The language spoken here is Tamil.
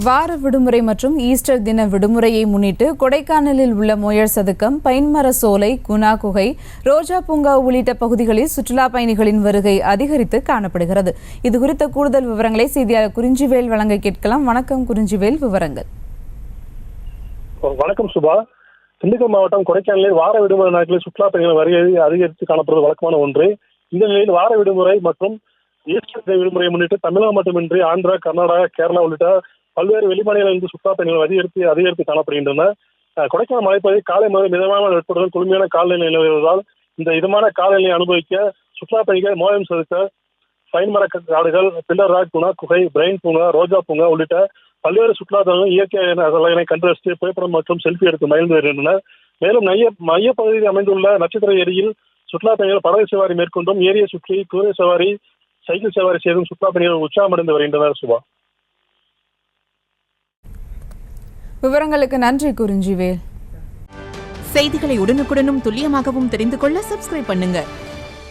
வார விடுமுறை மற்றும் ஈஸ்டர் தின விடுமுறையை முன்னிட்டு கொடைக்கானலில் உள்ள மோயர் சதுக்கம், பைன்மர சோலை, குணா குகை, ரோஜா பூங்கா உள்ளிட்ட பகுதிகளில் சுற்றுலா பயணிகளின் வருகை அதிகரித்து காணப்படுகிறது. இது குறித்த கூடுதல் விவரங்களை செய்தியாளர் குறிஞ்சிவேல் வழங்க கேட்கலாம். வணக்கம் குறிஞ்சிவேல், விவரங்கள். வணக்கம் சுபா. திண்டுக்கல் மாவட்டம் கொடைக்கானலில் வார விடுமுறை நாட்களில் சுற்றுலா பயணிகள் வருகை அதிகரித்து காணப்படுவது வழக்கமான ஒன்று. இந்த நிலையில் வார விடுமுறை மற்றும் ஈஸ்டர் விடுமுறையை முன்னிட்டு தமிழகம் மட்டுமின்றி ஆந்திரா, கர்நாடகா, கேரளா உள்ளிட்ட பல்வேறு வெளிமாநிலங்களிலிருந்து சுற்றுலா பயணிகள் அதிகரித்து காணப்படுகின்றன. கொடைக்கானல் மலைப்பகுதி காலை முதல் மிதமான வெப்பத்துடன் குளுமையான காலநிலை நிலவுவதால் இந்த இதமான காலநிலையை அனுபவிக்க சுற்றுலா பயணிகள் மோயம் செதுக்க பைன்மர காடுகள், பில்லர் ராக், குணா குகை, பிரைன் பூங்கா, ரோஜா பூங்கா உள்ளிட்ட பல்வேறு சுற்றுலா தலங்கள் இயற்கை கண்டு ரசித்து புகைப்படம் மற்றும் செல்ஃபி எடுத்து மகிழ்ந்து வருகின்றனர். மேலும் மையப்பகுதியில் அமைந்துள்ள நட்சத்திர ஏரியில் சுற்றுலா பயணிகள் படகு சவாரி மேற்கொண்டும் ஏரியை சுற்றி குதிரை சவாரி, சைக்கிள் சவாரி செய்தும் சுற்றுலா பயணிகள் உற்சாகமடைந்து வருகின்றனர். சுபா, விவரங்களுக்கு நன்றி குறிஞ்சிவேல். செய்திகளை உடனுக்குடனும் துல்லியமாகவும் தெரிந்து கொள்ள சப்ஸ்கிரைப் பண்ணுங்க.